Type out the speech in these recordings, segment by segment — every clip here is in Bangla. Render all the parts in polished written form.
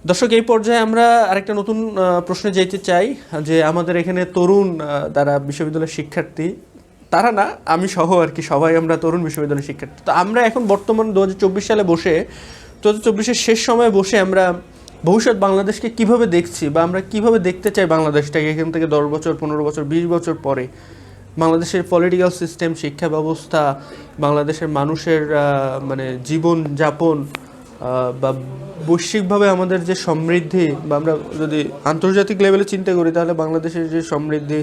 দর্শক, এই পর্যায়ে আমরা আরেকটা নতুন প্রশ্নে যেতে চাই যে আমাদের এখানে তরুণ যারা বিশ্ববিদ্যালয়ের শিক্ষার্থী, তারা না, আমি সহ আর কি, সবাই আমরা তরুণ বিশ্ববিদ্যালয়ের শিক্ষার্থী। তো আমরা এখন বর্তমান 2024 সালে বসে, 2024-এর শেষ সময়ে বসে আমরা ভবিষ্যৎ বাংলাদেশকে কিভাবে দেখছি বা আমরা কিভাবে দেখতে চাই বাংলাদেশটাকে এখান থেকে 10 বছর, 15 বছর, 20 বছর পরে। বাংলাদেশের পলিটিক্যাল সিস্টেম, শিক্ষা ব্যবস্থা, বাংলাদেশের মানুষের মানে জীবনযাপন বা বৈশ্বিকভাবে আমাদের যে সমৃদ্ধি, বা আমরা যদি আন্তর্জাতিক লেভেলে চিন্তা করি তাহলে বাংলাদেশের যে সমৃদ্ধি,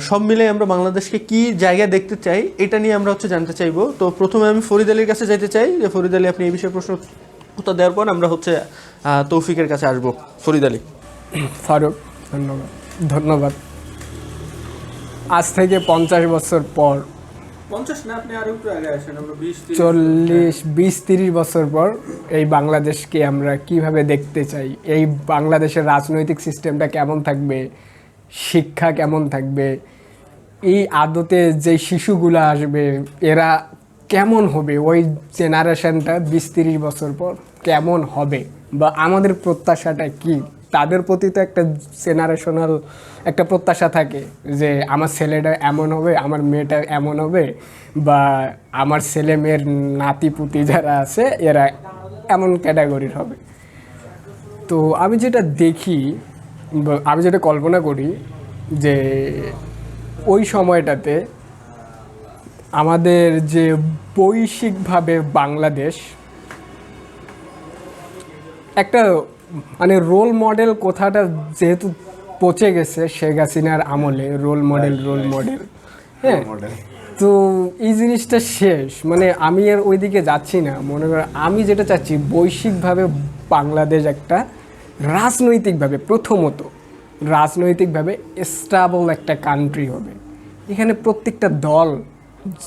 সব মিলে আমরা বাংলাদেশকে কি জায়গায় দেখতে চাই, এটা নিয়ে আমরা জানতে চাইবো। তো প্রথমে আমি ফরিদ আলীর কাছে যেতে চাই যে ফরিদ আলী, আপনি এই বিষয়ে প্রশ্ন উত্তর দেওয়ার পর আমরা তৌফিকের কাছে আসবো। ফরিদ আলী। ফারুক, ধন্যবাদ। ধন্যবাদ। আজ থেকে 50 বছর পর, 50 না, আপনি আরো একটু আগে আসেন, আমরা 20-30 বছর পর এই বাংলাদেশকে আমরা কিভাবে দেখতে চাই, এই বাংলাদেশের রাজনৈতিক সিস্টেমটা কেমন থাকবে, শিক্ষা কেমন থাকবে, এই আদতে যে শিশুগুলো আসবে এরা কেমন হবে, ওই জেনারেশনটা 20-30 বছর পর কেমন হবে, বা আমাদের প্রত্যাশাটা কি। তাদের প্রতি তো একটা জেনারেশনাল একটা প্রত্যাশা থাকে যে আমার ছেলেটা এমন হবে, আমার মেয়েটা এমন হবে, বা আমার ছেলে মেয়ের নাতিপুতি যারা আছে এরা এমন ক্যাটাগরির হবে। তো আমি যেটা দেখি, আমি যেটা কল্পনা করি যে ওই সময়টাতে আমাদের যে বৈশ্বিকভাবে বাংলাদেশ একটা মানে রোল মডেল কথাটা যেহেতু পচে গেছে শেখ হাসিনার আমলে, রোল মডেল হ্যাঁ, তো এই জিনিসটা শেষ। মানে আমি আর ওইদিকে যাচ্ছি না। মনে করেন আমি যেটা চাচ্ছি, বৈশ্বিকভাবে বাংলাদেশ একটা রাজনৈতিকভাবে, প্রথমত রাজনৈতিকভাবে স্টেবল একটা কান্ট্রি হবে। এখানে প্রত্যেকটা দল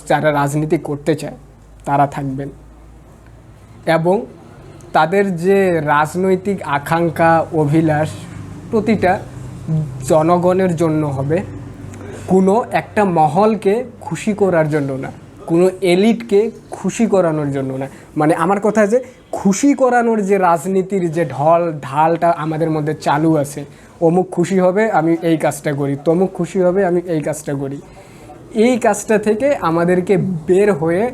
যারা রাজনীতি করতে চায় তারা থাকবেন, এবং তাদের যে রাজনৈতিক আকাঙ্ক্ষা, অভিলাষ প্রতিটা জনগণের জন্য হবে, কোনো একটা মহলকে খুশি করার জন্য না, কোনো এলিটকে খুশি করানোর জন্য না। মানে আমার কথা যে খুশি করানোর যে রাজনীতির যে ঢালটা আমাদের মধ্যে চালু আছে, অমুক খুশি হবে আমি এই কাজটা করি, তমুক খুশি হবে আমি এই কাজটা করি, এই কাজটা থেকে আমাদেরকে বের হয়ে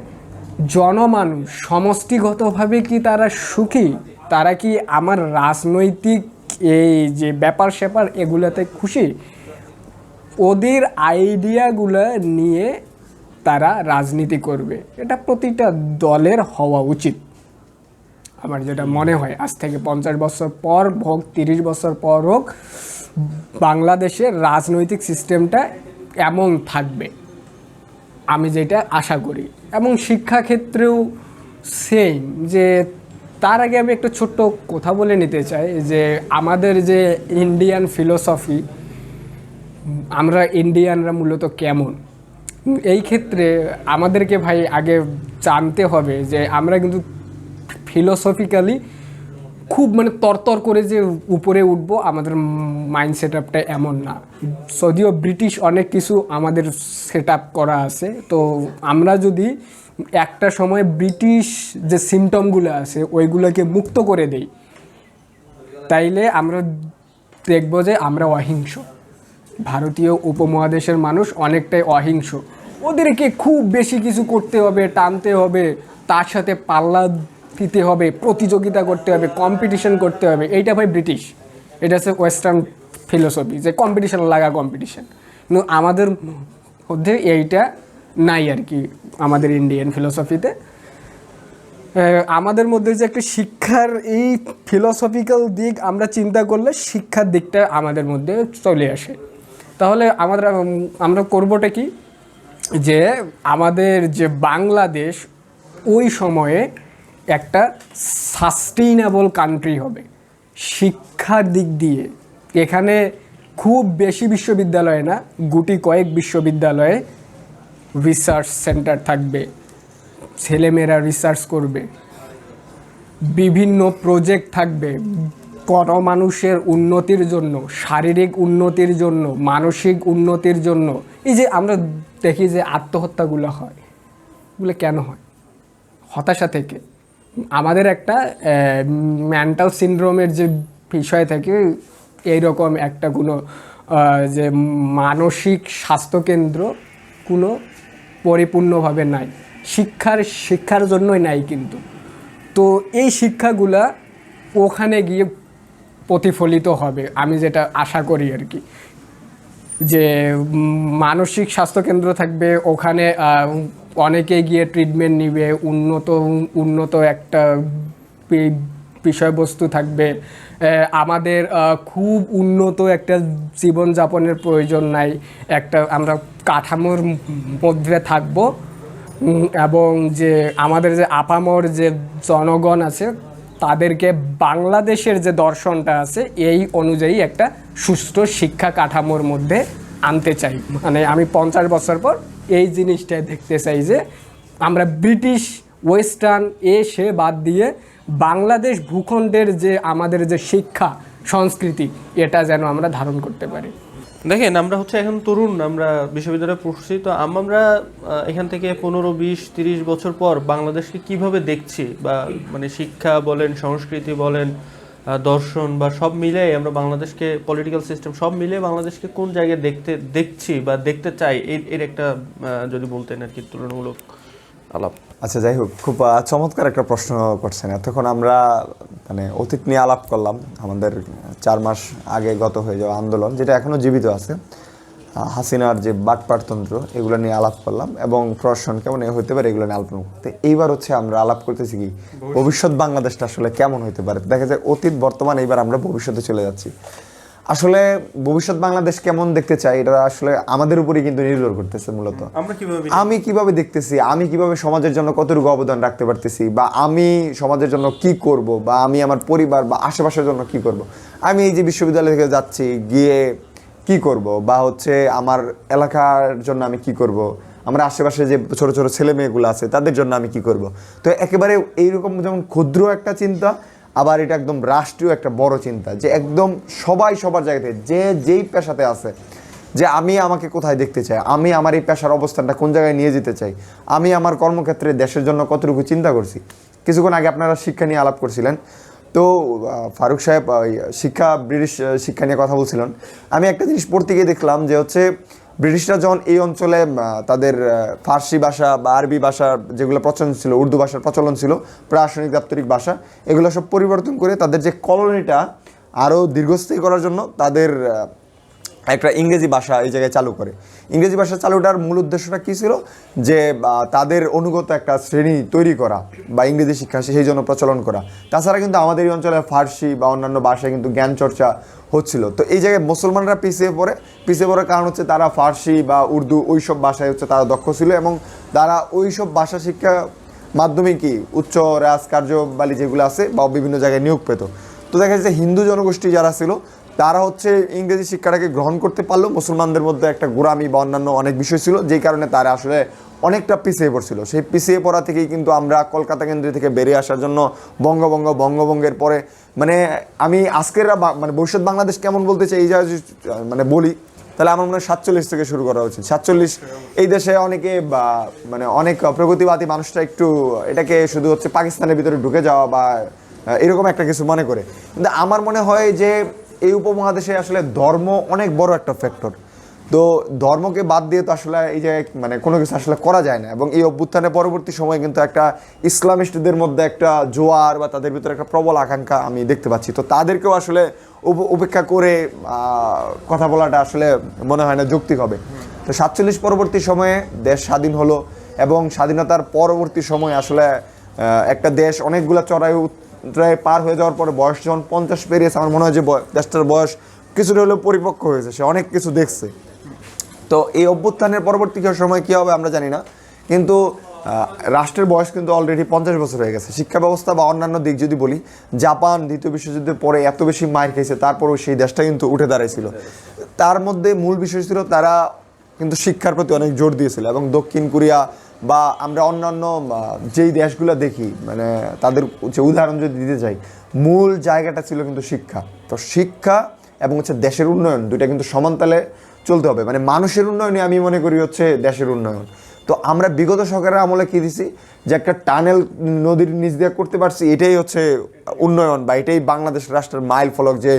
জনমানুষ সমষ্টিগতভাবে কি তারা সুখী, তারা কি আমার রাজনৈতিক এই যে ব্যাপার স্যাপার এগুলাতে খুশি, ওদের আইডিয়াগুলো নিয়ে তারা রাজনীতি করবে, এটা প্রতিটা দলের হওয়া উচিত। আমার যেটা মনে হয় আজ থেকে 50 বছর পর হোক, 30 বছর পর হোক, বাংলাদেশের রাজনৈতিক সিস্টেমটা এমন থাকবে, আমি যেটা আশা করি। এবং শিক্ষাক্ষেত্রেও সেম। যে তার আগে আমি একটা ছোট্ট কথা বলে নিতে চাই যে আমাদের যে ইন্ডিয়ান ফিলোসফি, আমরা ইন্ডিয়ানরা মূলত কেমন, এই ক্ষেত্রে আমাদেরকে ভাই আগে জানতে হবে যে আমরা কিন্তু ফিলোসফিক্যালি খুব মানে তরতর করে যে উপরে উঠবো, আমাদের মাইন্ড সেট আপটা এমন না। যদিও ব্রিটিশ অনেক কিছু আমাদের সেট আপ করা আছে, তো আমরা যদি একটা সময় ব্রিটিশ যে সিমটমগুলো আছে ওইগুলোকে মুক্ত করে দেই, তাইলে আমরা দেখবো যে আমরা অহিংস। ভারতীয় উপমহাদেশের মানুষ অনেকটাই অহিংস। ওদেরকে খুব বেশি কিছু করতে হবে, টানতে হবে, তার সাথে পাল্লা দিতে হবে, প্রতিযোগিতা করতে হবে, কম্পিটিশন করতে হবে। এইটা ভাই ব্রিটিশ, এটা হচ্ছে ওয়েস্টার্ন ফিলোসফি, যে কম্পিটিশন লাগা কম্পিটিশন। কিন্তু আমাদের মধ্যে এইটা নাই আর কি। আমাদের ইন্ডিয়ান ফিলোসফিতে আমাদের মধ্যে যে একটা শিক্ষার এই ফিলোসফিক্যাল দিক আমরা চিন্তা করলে শিক্ষার দিকটা আমাদের মধ্যে চলে আসে। তাহলে আমরা করবোটা কি, যে আমাদের যে বাংলাদেশ ওই সময়ে একটা সাস্টেইনেবল কান্ট্রি হবে শিক্ষার দিক দিয়ে। এখানে খুব বেশি বিশ্ববিদ্যালয় না, গুটি কয়েক বিশ্ববিদ্যালয়ে রিসার্চ সেন্টার থাকবে, ছেলেমেয়েরা রিসার্চ করবে, বিভিন্ন প্রজেক্ট থাকবে গণমানুষের উন্নতির জন্য, শারীরিক উন্নতির জন্য, মানসিক উন্নতির জন্য। এই যে আমরা দেখি যে আত্মহত্যাগুলো হয়, এগুলো কেন হয়? হতাশা থেকে। আমাদের একটা মেন্টাল সিনড্রোমের যে বিষয় থেকে এইরকম একটা কোনো যে মানসিক স্বাস্থ্যকেন্দ্র কোনো পরিপূর্ণভাবে নাই, শিক্ষার জন্যই নাই কিন্তু। তো এই শিক্ষাগুলা ওখানে গিয়ে প্রতিফলিত হবে, আমি যেটা আশা করি আর কি, যে মানসিক স্বাস্থ্যকেন্দ্র থাকবে ওখানে, অনেকে গিয়ে ট্রিটমেন্ট নিবে, উন্নত একটা বিষয়বস্তু থাকবে। আমাদের খুব উন্নত একটা জীবনযাপনের প্রয়োজন নাই, একটা আমরা কাঠামোর মধ্যে থাকবো, এবং যে আমাদের যে আপামর যে জনগণ আছে তাদেরকে বাংলাদেশের যে দর্শনটা আছে এই অনুযায়ী একটা সুস্থ শিক্ষা কাঠামোর মধ্যে আনতে চাই। মানে আমি 50 বছর পর এই জিনিসটা দেখতে চাই যে আমরা ব্রিটিশ ওয়েস্টার্ন সে বাদ দিয়ে বাংলাদেশ ভূখণ্ডের যে আমাদের যে শিক্ষা সংস্কৃতি এটা যেন আমরা ধারণ করতে পারি। দেখেন, আমরা হচ্ছে এখন তরুণ, আমরা বিশ্ববিদ্যালয়ে পড়ছি, তো আমরা এখান থেকে 15, 20, 30 বছর পর বাংলাদেশকে কিভাবে দেখছি, বা মানে শিক্ষা বলেন, সংস্কৃতি বলেন, দর্শন বা সব মিলে আমরা বাংলাদেশকে, পলিটিক্যাল সিস্টেম সব মিলে বাংলাদেশকে কোন জায়গায় দেখছি বা দেখতে চাই, এর একটা যদি বলতেন আর কি তুলনামূলক আলাপ। আচ্ছা, যাই হোক, খুব চমৎকার একটা প্রশ্ন করছেন। এতক্ষণ আমরা মানে অতীত নিয়ে আলাপ করলাম, আমাদের 4 মাস আগে গত হয়ে যাওয়া আন্দোলন যেটা এখনও জীবিত আছে, হাসিনার যে বাটপাটতন্ত্র, এগুলো নিয়ে আলাপ করলাম, এবং প্রশাসন কেমন হইতে পারে এগুলো নিয়ে আলোচনা করতে। এইবার হচ্ছে আমরা আলাপ করতেছি কি ভবিষ্যৎ বাংলাদেশটা আসলে কেমন হইতে পারে। দেখা যায় অতীত, বর্তমান, এইবার আমরা ভবিষ্যতে চলে যাচ্ছি। আসলে ভবিষ্যৎ বাংলাদেশ কেমন দেখতে চাই এটা আসলে আমাদের উপরেই কিন্তু নির্ভর করতেছে মূলত। আমি কিভাবে দেখতেছি, আমি কিভাবে সমাজের জন্য কতটুকু অবদান রাখতে পারতেছি, বা আমি সমাজের জন্য কি করব, বা আমি আমার পরিবার বা আশেপাশের জন্য কি করব, আমি এই যে বিশ্ববিদ্যালয় থেকে যাচ্ছি গিয়ে কি করব, বা হচ্ছে আমার এলাকার জন্য আমি কি করব, আমার আশেপাশে যে ছোট ছোট ছেলে মেয়েগুলো আছে তাদের জন্য আমি কি করব। তো একেবারে এইরকম যেমন ক্ষুদ্র একটা চিন্তা, আবার এটা একদম রাষ্ট্রীয় একটা বড় চিন্তা, যে একদম সবাই সবার জায়গা থেকে যে যেই পেশাতে আছে, যে আমি আমাকে কোথায় দেখতে চাই, আমি আমার এই পেশার অবস্থানটা কোন জায়গায় নিয়ে যেতে চাই, আমি আমার কর্মক্ষেত্রে দেশের জন্য কতটুকু চিন্তা করছি। কিছুক্ষণ আগে আপনারা শিক্ষা নিয়ে আলাপ করছিলেন, তো ফারুক সাহেব ব্রিটিশ শিক্ষা নিয়ে কথা বলছিলেন। আমি একটা জিনিস পড়তে গিয়ে দেখলাম যে হচ্ছে ব্রিটিশরা যখন এই অঞ্চলে তাদের ফার্সি ভাষা বা আরবি ভাষা যেগুলো প্রচলন ছিল, উর্দু ভাষার প্রচলন ছিল, প্রশাসনিক দাপ্তরিক ভাষা, এগুলো সব পরিবর্তন করে তাদের যে কলোনিটা আরও দীর্ঘস্থায়ী করার জন্য তাদের একটা ইংরেজি ভাষা এই জায়গায় চালু করে। ইংরেজি ভাষা চালুটার মূল উদ্দেশ্যটা কী ছিল, যে তাদের অনুগত একটা শ্রেণী তৈরি করা বা ইংরেজি শিক্ষা সেই জন্য প্রচলন করা। তাছাড়া কিন্তু আমাদের এই অঞ্চলে ফার্সি বা অন্যান্য ভাষায় কিন্তু জ্ঞান চর্চা হচ্ছিল। তো এই জায়গায় মুসলমানরা পিছিয়ে পড়ার কারণ হচ্ছে তারা ফার্সি বা উর্দু ওইসব ভাষায় হচ্ছে তারা দক্ষ ছিল, এবং তারা ওইসব ভাষা শিক্ষা মাধ্যমে কি উচ্চ রাজকার্যবালী যেগুলো আছে বা বিভিন্ন জায়গায় নিয়োগ পেত। তো দেখা যাচ্ছে হিন্দু জনগোষ্ঠী যারা ছিল তারা হচ্ছে ইংরেজি শিক্ষাটাকে গ্রহণ করতে পারলেও মুসলমানদের মধ্যে একটা গোঁড়ামি বা অন্যান্য অনেক বিষয় ছিল, যেই কারণে তারা আসলে অনেকটা পিছিয়ে পড়ছিল। সেই পিছিয়ে পড়া থেকেই কিন্তু আমরা কলকাতা কেন্দ্র থেকে বেরিয়ে আসার জন্য বঙ্গভঙ্গের পরে মানে আমি আজকের মানে ভবিষ্যৎ বাংলাদেশ কেমন বলতে চাই এই জায়গায় মানে বলি, তাহলে আমার মনে হয় 47 থেকে শুরু করা উচিত। 47 এই দেশে অনেকে বা মানে অনেক প্রগতিবাদী মানুষরা একটু এটাকে শুধু হচ্ছে পাকিস্তানের ভিতরে ঢুকে যাওয়া বা এরকম একটা কিছু মনে করে, কিন্তু আমার মনে হয় যে এই উপমহাদেশে আসলে ধর্ম অনেক বড় একটা ফ্যাক্টর। তো ধর্মকে বাদ দিয়ে তো আসলে এই যে মানে কোনো কিছু আসলে করা যায় না। এবং এই অভ্যুত্থানের পরবর্তী সময়ে কিন্তু একটা ইসলামিস্টদের মধ্যে একটা জোয়ার বা তাদের ভিতরে একটা প্রবল আকাঙ্ক্ষা আমি দেখতে পাচ্ছি। তো তাদেরকেও আসলে উপেক্ষা করে কথা বলাটা আসলে মনে হয় না যৌক্তিক হবে। তো 47 পরবর্তী সময়ে দেশ স্বাধীন হলো, এবং স্বাধীনতার পরবর্তী সময়ে আসলে একটা দেশ অনেকগুলো চড়াই পার হয়ে যাওয়ার পরে বয়স যখন 50 পেরিয়েছে, আমার মনে হয় যে দেশটার বয়স কিছুটা হলেও পরিপক্ক হয়েছে, সে অনেক কিছু দেখছে। তো এই অভ্যুত্থানের পরবর্তী সময় কী হবে আমরা জানি না, কিন্তু রাষ্ট্রের বয়স কিন্তু অলরেডি 50 বছর হয়ে গেছে। শিক্ষা ব্যবস্থা বা অন্যান্য দিক যদি বলি, জাপান দ্বিতীয় বিশ্বযুদ্ধের পরে এত বেশি মার খেয়েছে, তারপরেও সেই দেশটা কিন্তু উঠে দাঁড়াইছিল। তার মধ্যে মূল বিষয় ছিল তারা কিন্তু শিক্ষার প্রতি অনেক জোর দিয়েছিল। এবং দক্ষিণ কোরিয়া বা আমরা অন্যান্য যেই দেশগুলো দেখি, মানে তাদের যে উদাহরণ যদি দিতে চাই, মূল জায়গাটা ছিল কিন্তু শিক্ষা। তো শিক্ষা এবং হচ্ছে দেশের উন্নয়ন দুইটা কিন্তু সমানতালে চলতে হবে। মানে মানুষের উন্নয়নে আমি মনে করি হচ্ছে দেশের উন্নয়ন। তো আমরা বিগত সরকারের আমলে কি দিছি যে একটা টানেল নদীর নিচ দিয়ে করতে পারছি, এটাই হচ্ছে উন্নয়ন বা এটাই বাংলাদেশ রাষ্ট্রের মাইল ফলক যে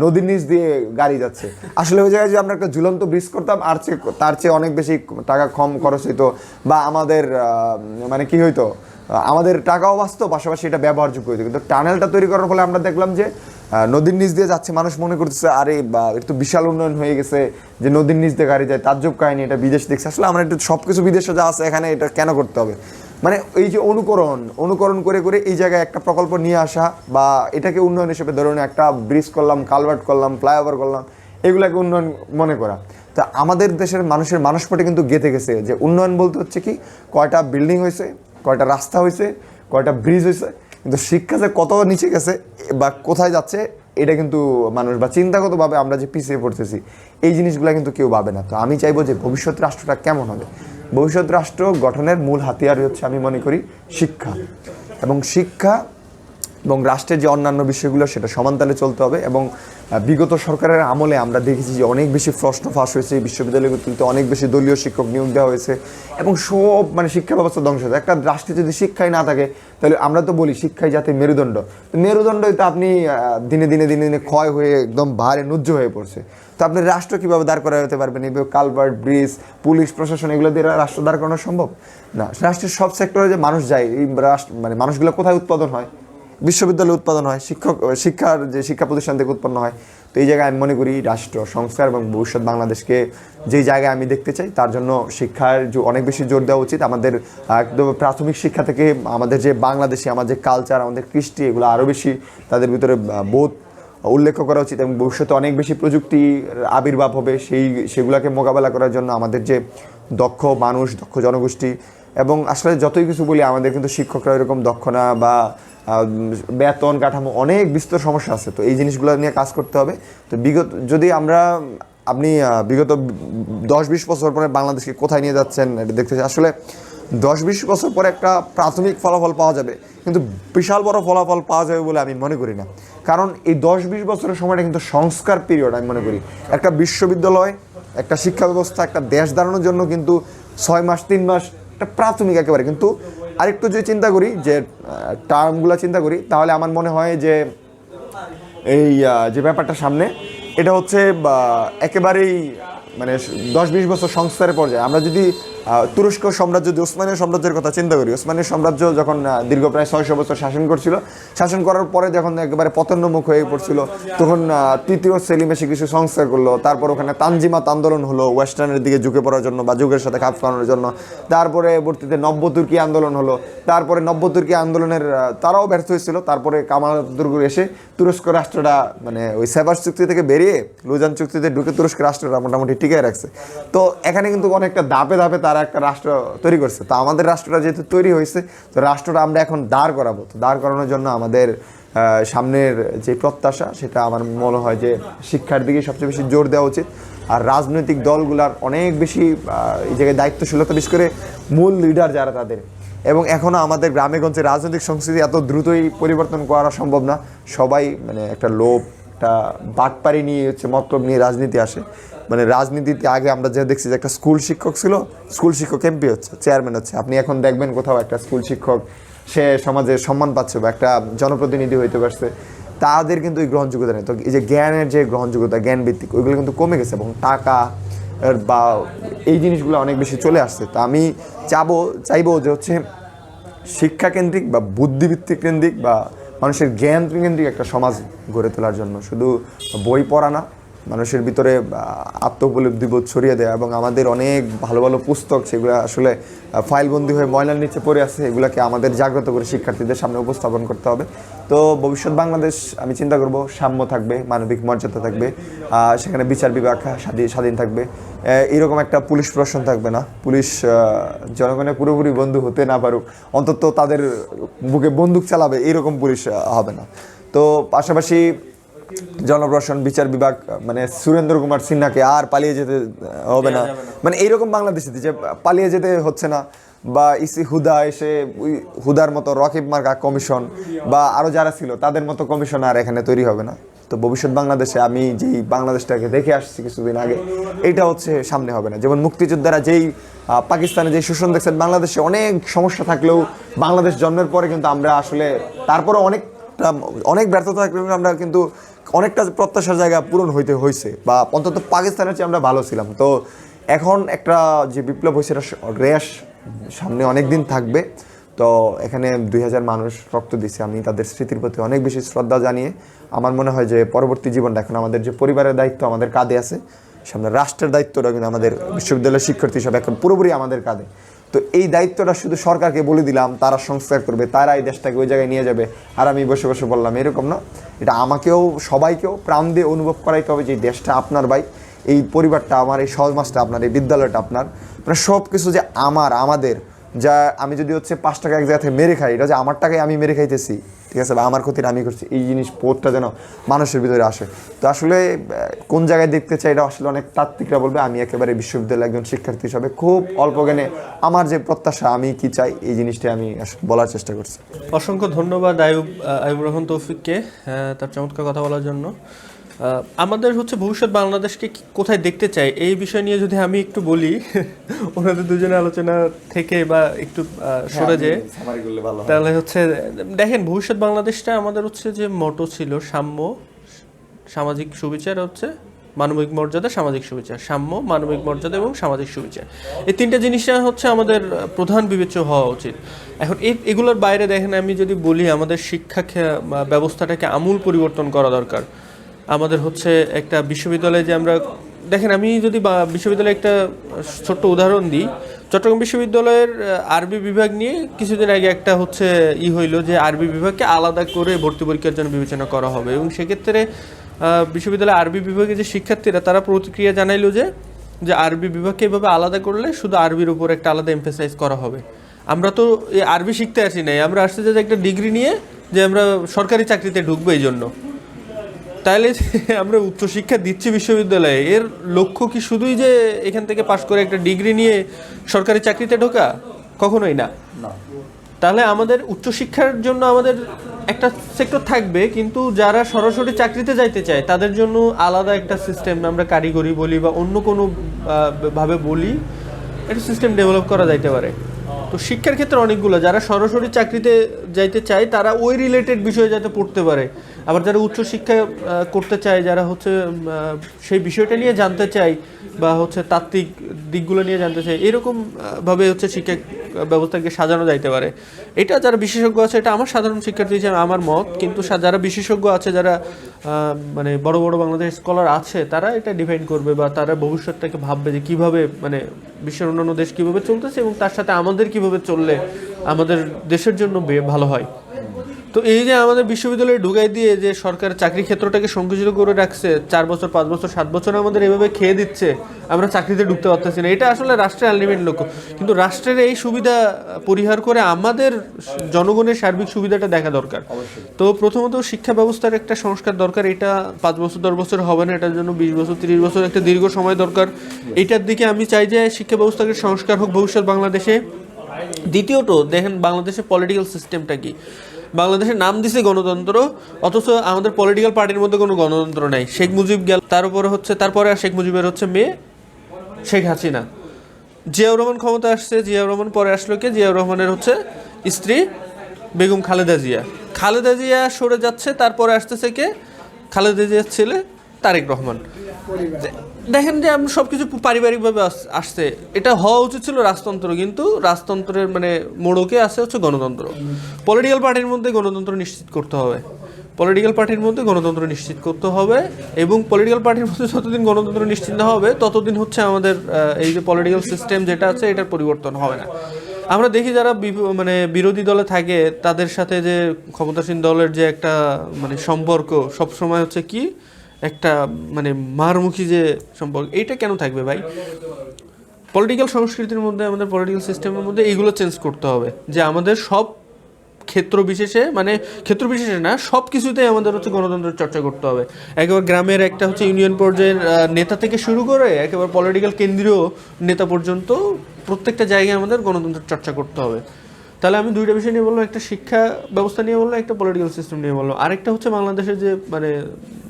নদীর নিচ দিয়ে গাড়ি যাচ্ছে। আসলে ওই জায়গায় যে আমরা একটা ঝুলন্ত ব্রিজ করতাম তার চেয়ে অনেক বেশি টাকা কম খরচ হইতো, বা আমাদের মানে কি হইতো, আমাদের টাকাও বাঁচতো, পাশাপাশি এটা ব্যবহারযোগ্য হইতো। কিন্তু টানেলটা তৈরি করার ফলে আমরা দেখলাম যে নদীর নিচ দিয়ে যাচ্ছে, মানুষ মনে করতেছে আরে বা এটা তো বিশাল উন্নয়ন হয়ে গেছে যে নদীর নিচ দিয়ে গাড়ি যায়, তাজ্জব কাহিনী, এটা বিদেশ দেখছে। আসলে আমরা একটু সব কিছু বিদেশে যা আছে এখানে এটা কেন করতে হবে, মানে এই যে অনুকরণ করে করে এই জায়গায় একটা প্রকল্প নিয়ে আসা বা এটাকে উন্নয়ন হিসেবে ধরুন একটা ব্রিজ করলাম, কালভার্ট করলাম, ফ্লাইওভার করলাম, এগুলাকে উন্নয়ন মনে করা। তা আমাদের দেশের মানুষের মানসপটে কিন্তু গেঁথে গেছে যে উন্নয়ন বলতে হচ্ছে কি কয়টা বিল্ডিং হয়েছে, কয়টা রাস্তা হয়েছে, কয়টা ব্রিজ হয়েছে, কিন্তু শিক্ষা যে কত নিচে গেছে বা কোথায় যাচ্ছে এটা কিন্তু মানুষ বা চিন্তাগতভাবে আমরা যে পিছিয়ে পড়তেছি এই জিনিসগুলো কিন্তু কেউ ভাবে না। তো আমি চাইবো যে ভবিষ্যৎ রাষ্ট্রটা কেমন হবে, ভবিষ্যৎ রাষ্ট্র গঠনের মূল হাতিয়ারই হচ্ছে আমি মনে করি শিক্ষা, এবং রাষ্ট্রের যে অন্যান্য বিষয়গুলো সেটা সমানতালে চলতে হবে। এবং বিগত সরকারের আমলে আমরা দেখেছি যে অনেক বেশি প্রশ্ন ফাঁস হয়েছে, বিশ্ববিদ্যালয়গুলোতে অনেক বেশি দলীয় শিক্ষক নিয়োগ দেওয়া হয়েছে এবং সব মানে শিক্ষা ব্যবস্থা ধ্বংস হয়েছে। একটা রাষ্ট্রে যদি শিক্ষাই না থাকে তাহলে আমরা তো বলি শিক্ষাই যাতে মেরুদণ্ডই তো আপনি দিনে দিনে দিনে দিনে ক্ষয় হয়ে একদম ভারে নুজ্জ হয়ে পড়ছে। তো আপনি রাষ্ট্র কীভাবে দাঁড় করাতে পারবেন? এইভাবে কালভার্ট, ব্রিজ, পুলিশ প্রশাসন এগুলো দিয়ে রাষ্ট্র দাঁড় করানো সম্ভব না। রাষ্ট্রের সব সেক্টরে যে মানুষ যায়, এই মানে মানুষগুলো কোথায় উৎপাদন হয়? বিশ্ববিদ্যালয়ে উৎপাদন হয়, শিক্ষার যে শিক্ষা প্রতিষ্ঠান থেকে উৎপন্ন হয়। তো এই জায়গায় আমি মনে করি রাষ্ট্র সংস্কার এবং ভবিষ্যৎ বাংলাদেশকে যেই জায়গায় আমি দেখতে চাই তার জন্য শিক্ষার অনেক বেশি জোর দেওয়া উচিত। আমাদের একদম প্রাথমিক শিক্ষা থেকে আমাদের যে বাংলাদেশি আমাদের যে কালচার, আমাদের কৃষ্টি, এগুলো আরও বেশি তাদের ভিতরে বোধ উল্লেখ করা উচিত। এবং ভবিষ্যতে অনেক বেশি প্রযুক্তির আবির্ভাব হবে, সেগুলোকে মোকাবেলা করার জন্য আমাদের যে দক্ষ মানুষ, দক্ষ জনগোষ্ঠী, এবং আসলে যতই কিছু বলি আমাদের কিন্তু শিক্ষকরা এরকম দক্ষ না, বা বেতন কাঠামো অনেক বিস্তর সমস্যা আছে। তো এই জিনিসগুলো নিয়ে কাজ করতে হবে। তো যদি আপনি বিগত 10-20 বছর পরে বাংলাদেশকে কোথায় নিয়ে যাচ্ছেন এটা দেখতে চাই। আসলে 10-20 বছর পরে একটা প্রাথমিক ফলাফল পাওয়া যাবে, কিন্তু বিশাল বড় ফলাফল পাওয়া যাবে বলে আমি মনে করি না। কারণ এই 10-20 বছরের সময়টা কিন্তু সংস্কার পিরিয়ড। আমি মনে করি একটা বিশ্ববিদ্যালয়, একটা শিক্ষা ব্যবস্থা, একটা দেশ দাঁড়ানোর জন্য কিন্তু 6 মাস 3 মাস একটা প্রাথমিক একেবারে। কিন্তু আরেকটু যদি চিন্তা করি যে টার্মগুলো চিন্তা করি, তাহলে আমার মনে হয় যে এই যে ব্যাপারটা সামনে এটা হচ্ছে একেবারেই মানে 10-20 বছর সংস্কারের পর্যায়ে। আমরা যদি তুরস্ক সাম্রাজ্য, যদি ওসমানীয় সাম্রাজ্যের কথা চিন্তা করি, ওসমানীয় সাম্রাজ্য যখন দীর্ঘ প্রায় 600 বছর শাসন করার পরে যখন একেবারে পতনোন্মুখ হয়ে পড়ছিল, তখন তৃতীয় সেলিম এসে কিছু সংস্কার করলো। তারপর ওখানে তানজিমাত আন্দোলন হলো ওয়েস্টার্নের দিকে ঝুঁকে পড়ার জন্য বা যুগের সাথে খাপ খাওয়ানোর জন্য। তারপরে পরবর্তীতে নব্য তুর্কি আন্দোলন হলো। তারপরে নব্য তুর্কি আন্দোলনের তারাও ব্যর্থ হয়েছিল। তারপরে কামাল আতাতুর্ক এসে তুরস্ক রাষ্ট্রটা মানে ওই সেভার চুক্তি থেকে বেরিয়ে লুজান চুক্তিতে ঢুকে তুরস্ক রাষ্ট্রটা মোটামুটি টিকায় রাখছে। তো এখানে কিন্তু অনেকটা ধাপে ধাপে তারা একটা রাষ্ট্র তৈরি করছে। তো আমাদের রাষ্ট্রটা যেহেতু তৈরি হয়েছে, তো রাষ্ট্রটা আমরা এখন দাঁড় করাবো। তো দাঁড় করানোর জন্য আমাদের সামনের যে প্রত্যাশা, সেটা আমার মনে হয় যে শিক্ষার দিকে সবচেয়ে বেশি জোর দেওয়া উচিত। আর রাজনৈতিক দলগুলার অনেক বেশি এই জায়গায় দায়িত্বশীলতা, বিশেষ করে মূল লিডার যারা তাদের। এবং এখনও আমাদের গ্রামেগঞ্জে রাজনৈতিক সংস্কৃতি এত দ্রুতই পরিবর্তন করা সম্ভব না। সবাই মানে একটা লোভ, একটা বাটপারি নিয়ে হচ্ছে মতলব নিয়ে রাজনীতি আসে। মানে রাজনীতিতে আগে আমরা যে দেখছি যে একটা স্কুল শিক্ষক ছিল, স্কুল শিক্ষক এমপি হচ্ছে, চেয়ারম্যান হচ্ছে। আপনি এখন দেখবেন কোথাও একটা স্কুল শিক্ষক সে সমাজে সম্মান পাচ্ছে বা একটা জনপ্রতিনিধি হইতে পারছে, তাদের কিন্তু এই গ্রহণযোগ্যতা নেই। তো এই যে জ্ঞানের যে গ্রহণযোগ্যতা, জ্ঞান ভিত্তিক, ওইগুলো কিন্তু কমে গেছে এবং টাকা বা এই জিনিসগুলো অনেক বেশি চলে আসছে। তো আমি চাইবো যে হচ্ছে শিক্ষাকেন্দ্রিক বা বুদ্ধিভিত্তিক কেন্দ্রিক বা মানুষের জ্ঞান কেন্দ্রিক একটা সমাজ গড়ে তোলার জন্য শুধু বই পড়া না, মানুষের ভিতরে আত্মোপলব্ধিবোধ ছড়িয়ে দেয়। এবং আমাদের অনেক ভালো ভালো পুস্তক, সেগুলো আসলে ফাইলবন্দি হয়ে ময়লার নিচে পড়ে আছে, এগুলোকে আমাদের জাগ্রত করে শিক্ষার্থীদের সামনে উপস্থাপন করতে হবে। তো ভবিষ্যৎ বাংলাদেশ আমি চিন্তা করব সাম্য থাকবে, মানবিক মর্যাদা থাকবে, সেখানে বিচার বিভাগ স্বাধীন থাকবে, এরকম একটা পুলিশ প্রশাসন থাকবে না। পুলিশ জনগণের পুরোপুরি বন্ধু হতে না পারুক, অন্তত তাদের বুকে বন্দুক চালাবে এরকম পুলিশ হবে না। তো পাশাপাশি জনপ্রশাসন, বিচার বিভাগ, মানে সুরেন্দ্র কুমার সিনহাকে আর পালিয়ে যেতে হবে না, মানে এইরকম বাংলাদেশে যে পালিয়ে যেতে হচ্ছে না। বা ইসি হুদা এসে হুদার মতো রকিব মার্কা কমিশন বা আরও যারা ছিল তাদের মতো কমিশন আর এখানে তৈরি হবে না। তো ভবিষ্যৎ বাংলাদেশে আমি যেই বাংলাদেশটাকে দেখে আসছি কিছুদিন আগে, এইটা হচ্ছে সামনে হবে না। যেমন মুক্তিযোদ্ধারা যেই পাকিস্তানে যে শোষণ দেখছেন, বাংলাদেশে অনেক সমস্যা থাকলেও বাংলাদেশ জন্মের পরে কিন্তু আমরা আসলে তারপরে অনেক ব্যর্থতা থাকলেও আমরা কিন্তু অনেকটা প্রত্যাশার জায়গা পূরণ হয়েছে, বা অন্তত পাকিস্তানের চেয়ে আমরা ভালো ছিলাম। তো এখন একটা যে বিপ্লব হয়েছে এটা রেশ সামনে অনেক দিন থাকবে। তো এখানে 2000 মানুষ রক্ত দিচ্ছে, আমি তাদের স্মৃতির প্রতি অনেক বেশি শ্রদ্ধা জানিয়ে আমার মনে হয় যে পরবর্তী জীবনটা এখন আমাদের যে পরিবারের দায়িত্ব আমাদের কাঁধে আছে, সামনে রাষ্ট্রের দায়িত্বটা কিন্তু আমাদের বিশ্ববিদ্যালয়ের শিক্ষার্থী হিসাবে এখন পুরোপুরি আমাদের কাঁধে। তো এই দায়িত্বটা শুধু সরকারকে বলে দিলাম, তারা সংস্কার করবে, তারা এই দেশটাকে ওই জায়গায় নিয়ে যাবে, আর আমি বসে বসে বললাম, এরকম না। এটা আমাকেও সবাইকেও প্রাণ দিয়ে অনুভব করাইতে হবে যে দেশটা আপনার ভাই, এই পরিবারটা আমার, এই সমাজটা আপনার, এই বিদ্যালয়টা আপনার, মানে সব কিছু যে আমাদের, যা আমি যদি হচ্ছে 5 টাকা এক জায়গা থেকে মেরে খাই, এটা যে আমার টাকায় আমি মেরে খাইতেছি, ঠিক আছে, বা আমার ক্ষতিটা আমি করছি, এই জিনিস বোধটা যেন মানুষের ভিতরে আসে। তো আসলে কোন জায়গায় দেখতে চাই এটা আসলে অনেক তাত্ত্বিকরা বলবে। আমি একেবারে বিশ্ববিদ্যালয়ের একজন শিক্ষার্থী হিসাবে খুব অল্প জ্ঞানে আমার যে প্রত্যাশা, আমি কি চাই, এই জিনিসটা আমি বলার চেষ্টা করছি। অসংখ্য ধন্যবাদ আইয়ুব রহমান তৌফিককে তার চমৎকার কথা বলার জন্য। আমাদের হচ্ছে ভবিষ্যৎ বাংলাদেশকে কোথায় দেখতে চাই এই বিষয় নিয়ে যদি আমি একটু বলি, ওনাদের দুজনের আলোচনা থেকে বা একটু সরে যে, তাহলে হচ্ছে দেখেন ভবিষ্যৎ বাংলাদেশটা আমাদের হচ্ছে যে মোটো ছিল সাম্য, সামাজিক সুবিচার, হচ্ছে মানবিক মর্যাদা, সামাজিক সুবিচার, সাম্য, মানবিক মর্যাদা এবং সামাজিক সুবিচার। এই 3টে জিনিসটা হচ্ছে আমাদের প্রধান বিবেচ্য হওয়া উচিত। এখন এগুলোর বাইরে দেখেন আমি যদি বলি, আমাদের শিক্ষা ব্যবস্থাটাকে আমূল পরিবর্তন করা দরকার। আমাদের হচ্ছে একটা বিশ্ববিদ্যালয়ে যে আমরা দেখেন, আমি যদি বিশ্ববিদ্যালয়ে একটা ছোট্ট উদাহরণ দিই, চট্টগ্রাম বিশ্ববিদ্যালয়ের আরবি বিভাগ নিয়ে কিছুদিন আগে একটা হচ্ছে হইলো যে আরবি বিভাগকে আলাদা করে ভর্তি পরীক্ষার জন্য বিবেচনা করা হবে, এবং সেক্ষেত্রে বিশ্ববিদ্যালয়ের আরবি বিভাগে যে শিক্ষার্থীরা তারা প্রতিক্রিয়া জানাইলো যে আরবি বিভাগকে এভাবে আলাদা করলে শুধু আরবির উপর একটা আলাদা এমফেসাইজ করা হবে। আমরা তো এই আরবি শিখতে আসি নাই, আমরা আসছি যে একটা ডিগ্রি নিয়ে যে আমরা সরকারি চাকরিতে ঢুকবো এই জন্য। তাহলে আমরা উচ্চশিক্ষা দিচ্ছি বিশ্ববিদ্যালয়ে, এর লক্ষ্য কি শুধুই যে এখান থেকে পাশ করে একটা ডিগ্রি নিয়ে সরকারি চাকরিতে ঢোকা? কখনোই না। তাহলে আমাদের উচ্চশিক্ষার জন্য আমাদের একটা সেক্টর থাকবে, কিন্তু যারা সরাসরি চাকরিতে যাইতে চায় তাদের জন্য আলাদা একটা সিস্টেম, আমরা কারিগরি বলি বা অন্য কোনো ভাবে বলি, একটা সিস্টেম ডেভেলপ করা যাইতে পারে। তো শিক্ষার ক্ষেত্রে অনেকগুলো, যারা সরাসরি চাকরিতে যাইতে চায় তারা ওই রিলেটেড বিষয়ে যাতে পড়তে পারে, আবার যারা উচ্চশিক্ষা করতে চায়, যারা হচ্ছে সেই বিষয়টা নিয়ে জানতে চায় বা হচ্ছে তাত্ত্বিক দিকগুলো নিয়ে জানতে চায়, এরকম ভাবে হচ্ছে শিক্ষা ব্যবস্থাকে সাজানো যাইতে পারে। এটা যারা বিশেষজ্ঞ আছে, এটা আমার সাধারণ শিক্ষার্থী হিসেবে আমার মত, কিন্তু যারা বিশেষজ্ঞ আছে, যারা মানে বড় বড় বাংলাদেশ স্কলার আছে, তারা এটা ডিফাইন করবে বা তারা ভবিষ্যৎটাকে ভাববে যে কিভাবে মানে বিশ্বের অন্যান্য দেশ কিভাবে চলতেছে এবং তার সাথে আমাদের কিভাবে চললে আমাদের দেশের জন্য ভালো হয়। তো এই যে আমাদের বিশ্ববিদ্যালয়ে ঢুকাই দিয়ে যে সরকার চাকরি ক্ষেত্রটাকে সংকুচিত করে রাখছে, 4 বছর 5 বছর 7 বছর আমাদের এভাবে খেয়ে দিচ্ছে, আমরা চাকরিতে ঢুকতে পারতেছি না। এটা আসলে রাষ্ট্রের আলটিমেট লক্ষ্য, কিন্তু রাষ্ট্রের এই সুবিধা পরিহার করে আমাদের জনগণের সার্বিক সুবিধাটা দেখা দরকার। তো প্রথমত শিক্ষা ব্যবস্থার একটা সংস্কার দরকার। এটা 5 বছর 10 বছর হবে না, এটার জন্য 20 বছর 30 বছর একটা দীর্ঘ সময় দরকার। এইটার দিকে আমি চাই যে শিক্ষা ব্যবস্থাকে সংস্কার হোক ভবিষ্যৎ বাংলাদেশে। দ্বিতীয়ত দেখেন বাংলাদেশের পলিটিক্যাল সিস্টেমটা কি, বাংলাদেশের নাম দিছে গণতন্ত্র, অথচ আমাদের পলিটিক্যাল পার্টির মধ্যে কোনো গণতন্ত্র নাই। শেখ মুজিব গেল, তার উপরে হচ্ছে তারপরে আর শেখ মুজিবের হচ্ছে মেয়ে শেখ হাসিনা। জিয়াউর রহমান ক্ষমতা আসছে, জিয়াউর রহমান পরে আসলো কে, জিয়াউর রহমানের হচ্ছে স্ত্রী বেগম খালেদা জিয়া। খালেদা জিয়া সরে যাচ্ছে, তারপরে আসতেছে কে, খালেদা জিয়ার ছেলে তারেক রহমান। দেখেন যে আমরা সব কিছু পারিবারিকভাবে আসছে। এটা হওয়া উচিত ছিল রাজতন্ত্র, কিন্তু রাজতন্ত্রের মানে মোড়কে আসে হচ্ছে গণতন্ত্র। পলিটিক্যাল পার্টির মধ্যে গণতন্ত্র নিশ্চিত করতে হবে, পলিটিক্যাল পার্টির মধ্যে গণতন্ত্র নিশ্চিত করতে হবে, এবং পলিটিক্যাল পার্টির মধ্যে যতদিন গণতন্ত্র নিশ্চিত না হবে ততদিন হচ্ছে আমাদের এই যে পলিটিক্যাল সিস্টেম যেটা আছে এটার পরিবর্তন হবে না। আমরা দেখি যারা মানে বিরোধী দলে থাকে তাদের সাথে যে ক্ষমতাসীন দলের যে একটা মানে সম্পর্ক সবসময় হচ্ছে কি একটা মানে মারমুখী যে সম্পর্ক, এইটা কেন থাকবে ভাই? পলিটিক্যাল সংস্কৃতির মধ্যে, আমাদের পলিটিক্যাল সিস্টেমের মধ্যে এইগুলো চেঞ্জ করতে হবে, যে আমাদের সব ক্ষেত্র বিশেষে, মানে ক্ষেত্র বিশেষে না, সব কিছুতেই আমাদের হচ্ছে গণতন্ত্রের চর্চা করতে হবে। একেবারে গ্রামের একটা হচ্ছে ইউনিয়ন পর্যায়ের নেতা থেকে শুরু করে একেবারে পলিটিক্যাল কেন্দ্রীয় নেতা পর্যন্ত প্রত্যেকটা জায়গায় আমাদের গণতন্ত্রের চর্চা করতে হবে। তাহলে আমি দুইটা বিষয় নিয়ে বললাম, একটা শিক্ষা ব্যবস্থা নিয়ে বললাম, একটা পলিটিক্যাল সিস্টেম নিয়ে বললাম। আরেকটা হচ্ছে বাংলাদেশের যে মানে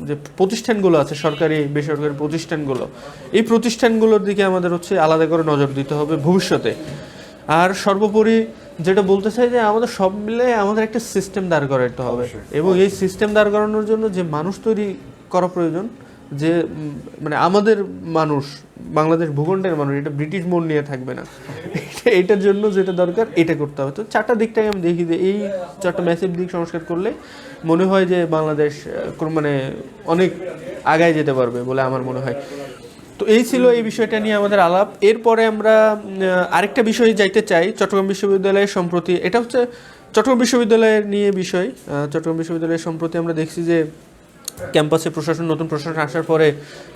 যে প্রতিষ্ঠানগুলো আছে, সরকারি বেসরকারি প্রতিষ্ঠানগুলো, এই প্রতিষ্ঠানগুলোর দিকে আমাদের হচ্ছে আলাদা করে নজর দিতে হবে ভবিষ্যতে। আর সর্বোপরি যেটা বলতে চাই যে আমাদের সব মিলে আমাদের একটা সিস্টেম দাঁড় করাতে হবে, এবং এই সিস্টেম দাঁড় করানোর জন্য যে মানুষ তৈরি করা প্রয়োজন, যে মানে আমাদের মানুষ, বাংলাদেশ ভূখণ্ডের মানুষ, এটা ব্রিটিশ মন নিয়ে থাকবে না। এটার জন্য যেটা দরকার এটা করতে হবে। তো চারটা দিকটাই আমি দেখি যে এই চারটা ম্যাসিভ দিক সংস্কার করলে মনে হয় যে বাংলাদেশ মানে অনেক আগায় যেতে পারবে বলে আমার মনে হয়। তো এই ছিল এই বিষয়টা নিয়ে আমাদের আলাপ। এরপরে আমরা আরেকটা বিষয়ে যাইতে চাই, চট্টগ্রাম বিশ্ববিদ্যালয়ের সম্প্রতি, এটা হচ্ছে চট্টগ্রাম বিশ্ববিদ্যালয়ের নিয়ে বিষয়। চট্টগ্রাম বিশ্ববিদ্যালয়ের সম্প্রতি আমরা দেখছি যে ক্যাম্পাসে নতুন প্রশাসন আসার পরে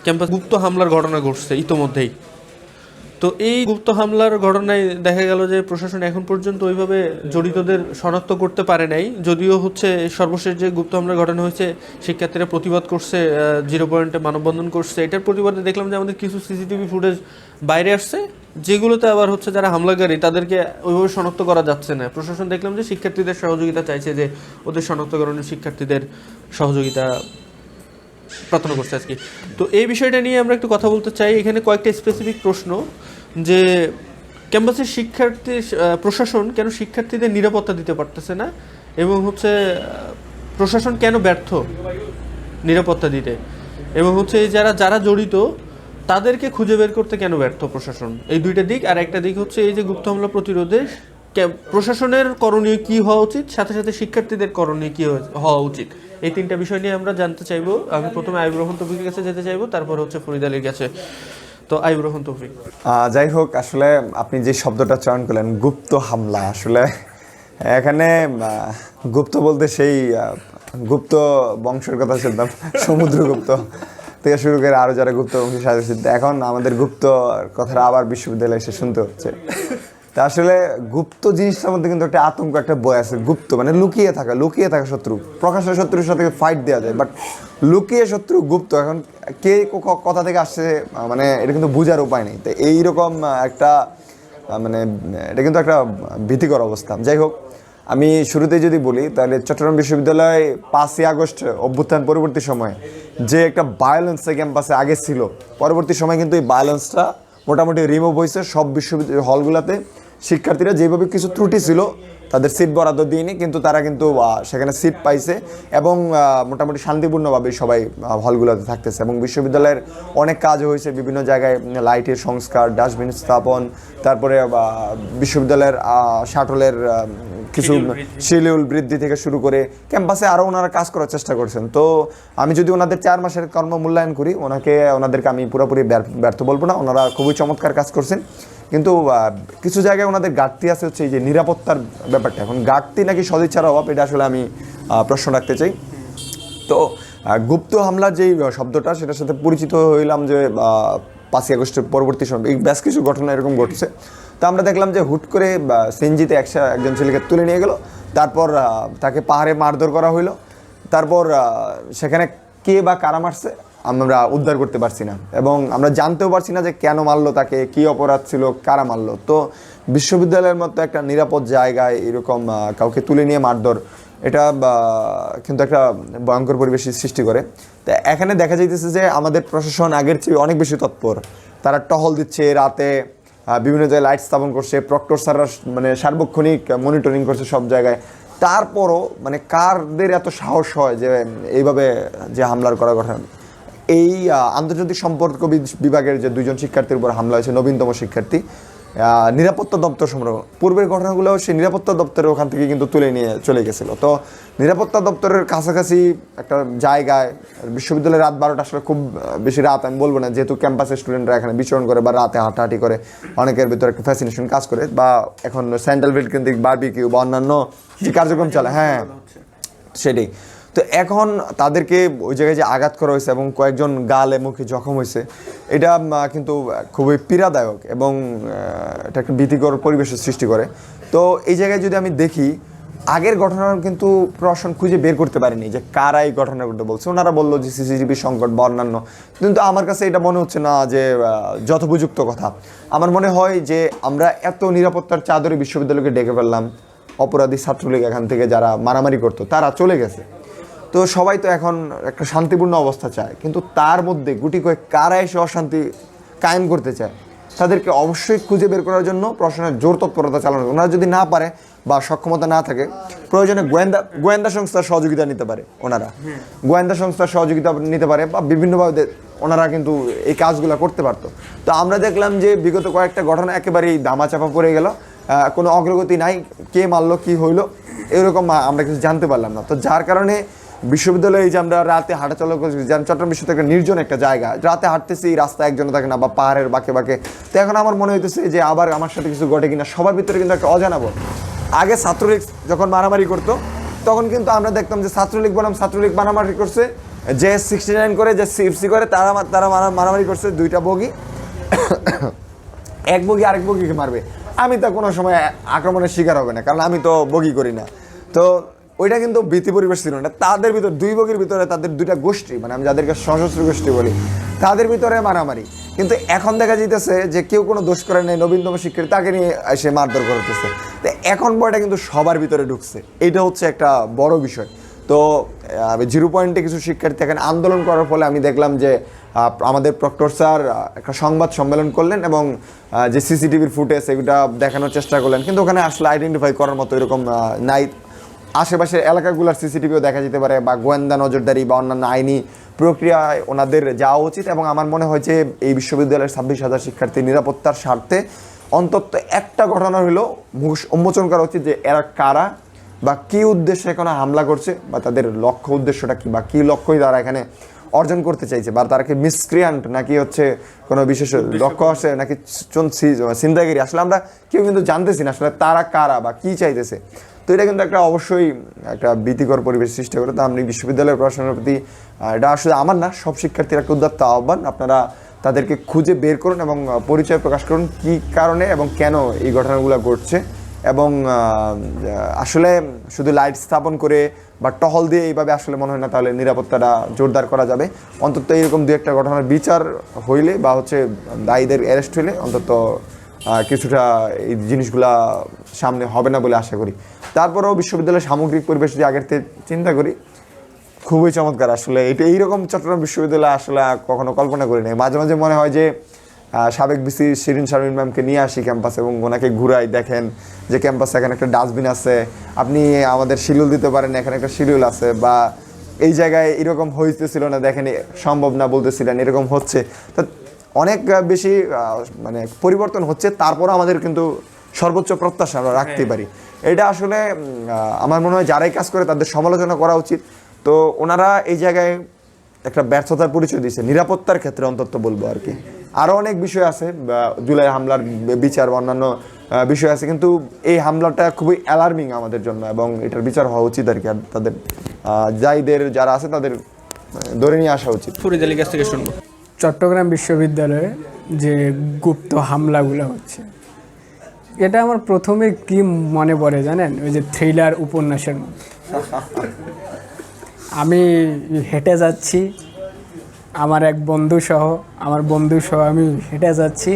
ক্যাম্পাস গুপ্ত হামলার ঘটনা ঘটছে ইতোমধ্যেই। তো এই গুপ্ত হামলার ঘটনায় দেখা গেল যে প্রশাসন এখন পর্যন্ত ওইভাবে জড়িতদের শনাক্ত করতে পারে নাই, যদিও হচ্ছে সর্বশেষ যে গুপ্ত হামলার ঘটনা হয়েছে শিক্ষার্থীরা প্রতিবাদ করছে, 0 পয়েন্টে মানববন্ধন করছে। এটার প্রতিবাদে দেখলাম যে আমাদের কিছু সিসিটিভি ফুটেজ বাইরে আসছে, যেগুলোতে আবার হচ্ছে যারা হামলাকারী তাদেরকে ওইভাবে শনাক্ত করা যাচ্ছে না। প্রশাসন দেখলাম যে শিক্ষার্থীদের সহযোগিতা চাইছে, যে ওদের শনাক্তকরণে শিক্ষার্থীদের সহযোগিতা প্রার্থনা করছে আজকে। তো এই বিষয়টা নিয়ে আমরা একটু কথা বলতে চাই। এখানে কয়েকটা স্পেসিফিক প্রশ্ন, যে ক্যাম্পাসের প্রশাসন কেন শিক্ষার্থীদের নিরাপত্তা দিতে পারতেছে না, এবং হচ্ছে প্রশাসন কেন ব্যর্থ নিরাপত্তা দিতে, এবং হচ্ছে যারা জড়িত তাদেরকে খুঁজে বের করতে কেন ব্যর্থ প্রশাসন। এই দুইটা দিক। আর একটা দিক হচ্ছে এই যে গুপ্ত হামলা প্রতিরোধে প্রশাসনের করণীয় কি হওয়া উচিত, সাথে সাথে শিক্ষার্থীদের করণীয় কি হওয়া উচিত। এই তিনটা বিষয় নিয়ে আমরা জানতে চাইবো। আমি প্রথমে আইবুর রহমান তৌফিকের কাছে যেতে চাইবো, তারপর হচ্ছে ফরিদ আলীর কাছে। তো আইবুর রহমান তৌফিক। যাই হোক, আসলে আপনি যে শব্দটা চয়ন করলেন গুপ্ত হামলা, আসলে এখানে গুপ্ত বলতে সেই গুপ্ত বংশের কথা শুনতাম, সমুদ্রগুপ্ত থেকে শুরু করে আরও যারা গুপ্ত বংশের সাথে, এখন আমাদের গুপ্ত কথাটা আবার বিশ্ববিদ্যালয়ে এসে শুনতে হচ্ছে। তা আসলে গুপ্ত জিনিসটার মধ্যে কিন্তু একটা আতঙ্ক, একটা ভয় আছে। গুপ্ত মানে লুকিয়ে থাকা শত্রু। প্রকাশ্য শত্রুর সাথে ফাইট দেওয়া যায়, বাট লুকিয়ে শত্রু গুপ্ত। এখন কে কথা থেকে আসছে মানে এটা কিন্তু বোঝার উপায় নেই। তো এইরকম একটা মানে এটা কিন্তু একটা ভীতিকর অবস্থা। যাই হোক, আমি শুরুতেই যদি বলি তাহলে চট্টগ্রাম বিশ্ববিদ্যালয় 5ই আগস্ট অভ্যুত্থান পরবর্তী সময়ে যে একটা ভায়োলেন্স ক্যাম্পাসে আগে ছিল, পরবর্তী সময় কিন্তু এই ভায়োলেন্সটা মোটামুটি রিমুভ হয়েছে। সব বিশ্ববিদ্যালয় হলগুলোতে শিক্ষার্থীরা যেভাবে কিছু ত্রুটি ছিল তাদের সিট বরাদ্দ দিইনি, কিন্তু তারা কিন্তু সেখানে সিট পাইছে, এবং মোটামুটি শান্তিপূর্ণভাবে সবাই হলগুলোতে থাকতেছে। এবং বিশ্ববিদ্যালয়ের অনেক কাজ হয়েছে, বিভিন্ন জায়গায় লাইটের সংস্কার, ডাস্টবিন স্থাপন, তারপরে বিশ্ববিদ্যালয়ের শাটলের কিছু শিডিউল বৃদ্ধি থেকে শুরু করে ক্যাম্পাসে আরও ওনারা কাজ করার চেষ্টা করছেন। তো আমি যদি ওনাদের 4 মাসের কর্ম মূল্যায়ন করি, ওনাদেরকে আমি পুরোপুরি ব্যর্থ বলবো না। ওনারা খুবই চমৎকার কাজ করছেন, কিন্তু কিছু জায়গায় ওনাদের ঘাটতি আছে, হচ্ছে এই যে নিরাপত্তার ব্যাপারটা। এখন ঘাটতি নাকি সদিচ্ছার অভাব, এটা আসলে আমি প্রশ্ন রাখতে চাই। তো গুপ্ত হামলার যেই শব্দটা, সেটার সাথে পরিচিত হইলাম যে 5ই আগস্টের পরবর্তী সময় বেশ কিছু ঘটনা এরকম ঘটছে। তো আমরা দেখলাম যে হুট করে সিএনজিতে একজন ছেলেকে তুলে নিয়ে গেল, তারপর তাকে পাহাড়ে মারধর করা হইলো, তারপর সেখানে কে বা কারা মারছে আমরা উদ্ধার করতে পারছি না, এবং আমরা জানতেও পারছি না যে কেন মারলো তাকে, কি অপরাধ ছিল, কারা মারলো। তো বিশ্ববিদ্যালয়ের মতো একটা নিরাপদ জায়গায় এরকম কাউকে তুলে নিয়ে মারধর, এটা কিন্তু একটা ভয়ঙ্কর পরিবেশের সৃষ্টি করে। তো এখানে দেখা যাইতেছে যে আমাদের প্রশাসন আগের চেয়ে অনেক বেশি তৎপর। তারা টহল দিচ্ছে, রাতে বিভিন্ন জায়গায় লাইট স্থাপন করছে, প্রক্টর স্যাররা মানে সার্বক্ষণিক মনিটরিং করছে সব জায়গায়। তারপরও মানে কারদের এত সাহস হয় যে এইভাবে যে হামলার করা কথা। এই আন্তর্জাতিক সম্পর্ক বিভাগের যে 2জন শিক্ষার্থীর উপর হামলা হয়েছে, নবীনতম শিক্ষার্থী, নিরাপত্তা দপ্তর সংগ্রহ, পূর্বের ঘটনাগুলো সেই নিরাপত্তা দপ্তরের ওখান থেকে কিন্তু তুলে নিয়ে চলে গেছিলো। তো নিরাপত্তা দপ্তরের কাছাকাছি একটা জায়গায় বিশ্ববিদ্যালয়ের রাত 12টা, আসলে খুব বেশি রাত আমি বলবো না, যেহেতু ক্যাম্পাসের স্টুডেন্টরা এখানে বিচরণ করে বা রাতে হাঁটাহাঁটি করে, অনেকের ভিতরে একটা ফ্যাসিনেশন কাজ করে, বা এখন সেন্ট্রাল ফিল্ড কেন্দ্রিক বারবিকিউ বা অন্যান্য যে কার্যক্রম চলে, হ্যাঁ সেটাই। তো এখন তাদেরকে ওই জায়গায় যে আঘাত করা হয়েছে এবং কয়েকজন গালে মুখে জখম হয়েছে, এটা কিন্তু খুবই পীড়াদায়ক এবং এটা একটা ভীতিকর পরিবেশের সৃষ্টি করে। তো এই জায়গায় যদি আমি দেখি, আগের ঘটনা কিন্তু প্রশাসন খুঁজে বের করতে পারেনি যে কারা এই ঘটনা করতে বলছে। ওনারা বললো যে সিসিটিভি সংকট বা অন্যান্য, কিন্তু আমার কাছে এটা মনে হচ্ছে না যে যথোপযুক্ত কথা। আমার মনে হয় যে আমরা এত নিরাপত্তার চাদরে বিশ্ববিদ্যালয়কে ডেকে ফেললাম, অপরাধী ছাত্রলীগ এখান থেকে যারা মারামারি করতো তারা চলে গেছে। তো সবাই তো এখন একটা শান্তিপূর্ণ অবস্থা চায়, কিন্তু তার মধ্যে গুটি কয়েক কারা এসে অশান্তি কায়েম করতে চায়, তাদেরকে অবশ্যই খুঁজে বের করার জন্য প্রশাসনের জোর তৎপরতা চালানো। ওনারা যদি না পারে বা সক্ষমতা না থাকে, প্রয়োজনে গোয়েন্দা সংস্থার সহযোগিতা নিতে পারে। ওনারা গোয়েন্দা সংস্থার সহযোগিতা নিতে পারে বা বিভিন্নভাবে ওনারা কিন্তু এই কাজগুলো করতে পারতো। তো আমরা দেখলাম যে বিগত কয়েকটা ঘটনা একেবারেই ধামাচাপা পড়ে গেল, কোনো অগ্রগতি নাই, কে মারলো কী হইলো এরকম আমরা কিছু জানতে পারলাম না। তো যার কারণে বিশ্ববিদ্যালয়ে এই যে আমরা রাতে হাঁটাচলা করছি, যেন চট্টগ্রাম বিশ্ববিদ্যালয় একটা নির্জন একটা জায়গা, রাতে হাঁটতেছি, রাস্তায় একজন থাকে না বা পাহাড়ের বাঁকে বাঁকে। তো এখন আমার মনে হইতেছে যে আবার আমার সাথে কিছু ঘটে কিনা, সবার ভিতরে কিন্তু একটা অজানা বোধ। আগে ছাত্রলীগ যখন মারামারি করতো তখন কিন্তু আমরা দেখতাম যে ছাত্রলীগ বনাম ছাত্রলীগ মারামারি করছে, যে 69 করে, যে সিএফসি করে, তারা মারামারি করছে, দুইটা বগি, এক বগি আরেক বগিকে মারবে। আমি তো কোনো সময় আক্রমণের শিকার হবে না, কারণ আমি তো বগি করি না। তো ওইটা কিন্তু ভীতি পরিবেশ ছিল না। তাদের ভিতর দুই বগির ভিতরে তাদের দুইটা গোষ্ঠী, মানে আমি যাদেরকে সশস্ত্র গোষ্ঠী বলি, তাদের ভিতরে মারামারি। কিন্তু এখন দেখা যাইতেছে যে কেউ কোনো দোষ করে নেই, নবীনতম শিক্ষার্থী তাকে নিয়ে এসে মারধর করতেছে। তো এখন বয়টা কিন্তু সবার ভিতরে ঢুকছে, এইটা হচ্ছে একটা বড় বিষয়। তো 0 পয়েন্টে কিছু শিক্ষার্থী এখানে আন্দোলন করার ফলে আমি দেখলাম যে আমাদের প্রক্টর স্যার একটা সংবাদ সম্মেলন করলেন এবং যে সিসিটিভির ফুটেজ এগুলো দেখানোর চেষ্টা করলেন, কিন্তু ওখানে আসলে আইডেন্টিফাই করার মতো এরকম নাই। আশেপাশের এলাকাগুলোর সিসিটিভিও দেখা যেতে পারে, বা গোয়েন্দা নজরদারি বা অন্যান্য আইনি প্রক্রিয়ায় ওনাদের যাওয়া উচিত। এবং আমার মনে হয় যে এই বিশ্ববিদ্যালয়ের 26,000 শিক্ষার্থীর নিরাপত্তার স্বার্থে অন্তত একটা ঘটনা হলো উন্মোচন করা উচিত যে এরা কারা বা কী উদ্দেশ্যে এখানে হামলা করছে, বা তাদের লক্ষ্য উদ্দেশ্যটা কী, বা কী লক্ষ্যই তারা এখানে অর্জন করতে চাইছে, বা তারা কি মিসক্রিয়ান্ট নাকি হচ্ছে কোনো বিশেষ লক্ষ্য আছে নাকি ছিনতাইকারী। আসলে আমরা কেউ কিন্তু জানতেছি না আসলে তারা কারা বা কী চাইতেছে। তো এটা কিন্তু একটা অবশ্যই একটা ভীতিকর পরিবেশ সৃষ্টি করে। তো আমি বিশ্ববিদ্যালয়ের প্রশাসনের প্রতি, এটা আসলে আমার না, সব শিক্ষার্থীর একটা উদাত্ত আহ্বান, আপনারা তাদেরকে খুঁজে বের করুন এবং পরিচয় প্রকাশ করুন কী কারণে এবং কেন এই ঘটনাগুলো ঘটছে। এবং আসলে শুধু লাইট স্থাপন করে বা টহল দিয়ে এইভাবে আসলে মনে হয় না তাহলে নিরাপত্তাটা জোরদার করা যাবে। অন্তত এরকম দু একটা ঘটনার বিচার হইলে বা হচ্ছে দায়ীদের অ্যারেস্ট হইলে অন্তত কিছুটা এই জিনিসগুলা সামনে হবে না বলে আশা করি। তারপরেও বিশ্ববিদ্যালয়ের সামগ্রিক পরিবেশ যদি আগের থেকে চিন্তা করি, খুবই চমৎকার। আসলে এটা এইরকম চট্টগ্রাম বিশ্ববিদ্যালয় আসলে কখনো কল্পনা করি নাই। মাঝে মাঝে মনে হয় যে সাবেক বিসি শিরিন শারমিন ম্যামকে নিয়ে আসি ক্যাম্পাসে এবং ওনাকে ঘুরাই, দেখেন যে ক্যাম্পাসে এখানে একটা ডাস্টবিন আছে, আপনি আমাদের শিডিউল দিতে পারেন, এখানে একটা শিডিউল আছে, বা এই জায়গায় এরকম হইতেছিল না, দেখেন সম্ভব না বলতেছিলেন, এরকম হচ্ছে। তো অনেক বেশি মানে পরিবর্তন হচ্ছে, তারপরও আমাদের কিন্তু সর্বোচ্চ প্রত্যাশা আমরা রাখতে পারি। এটা আসলে আমার মনে হয় যারাই কাজ করে তাদের সমালোচনা করা উচিত। তো ওনারা এই জায়গায় একটা ব্যর্থতার পরিচয় দিয়েছে নিরাপত্তার ক্ষেত্রে, অন্তত বলবো আর কি। আরও অনেক বিষয় আছে, জুলাই হামলার বিচার বা অন্যান্য বিষয় আছে, কিন্তু এই হামলাটা খুবই অ্যালার্মিং আমাদের জন্য এবং এটার বিচার হওয়া উচিত আর কি। আর তাদের জায়দের যারা আছে তাদের ধরে নিয়ে আসা উচিত। ফরিদ আলীর কাছ থেকে শুনবো। চট্টগ্রাম বিশ্ববিদ্যালয়ে যে গুপ্ত হামলাগুলো হচ্ছে, এটা আমার প্রথমে কি মনে পড়ে জানেন, ওই যে থ্রিলার উপন্যাসের মতো। আমি হেঁটে যাচ্ছি, আমার বন্ধু সহ আমি হেঁটে যাচ্ছি,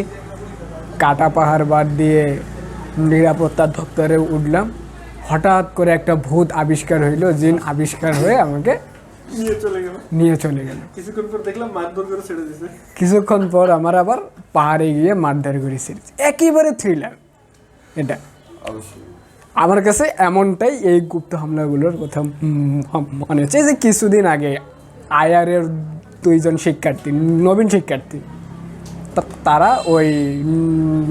কাটা পাহাড় বাদ দিয়ে নিরাপত্তা দপ্তরে উঠলাম। হঠাৎ করে একটা ভূত আবিষ্কার হইলো, জিন আবিষ্কার হয়ে আমাকে নিয়ে চলে গেল। কিছুক্ষণ পর দেখলাম মারধর করে ছেড়ে দিয়েছে। কিছুক্ষণ পর আমার আবার পাহাড়ে গিয়ে মারধর করে ছেড়েছে। একেবারে থ্রিলার এটা। আমার কাছে এমনটাই এই গুপ্ত হামলাগুলোর কথা মনে হচ্ছে। যে কিছুদিন আগে আইআরের 2 জন শিক্ষার্থী, নবীন শিক্ষার্থী, তারা ওই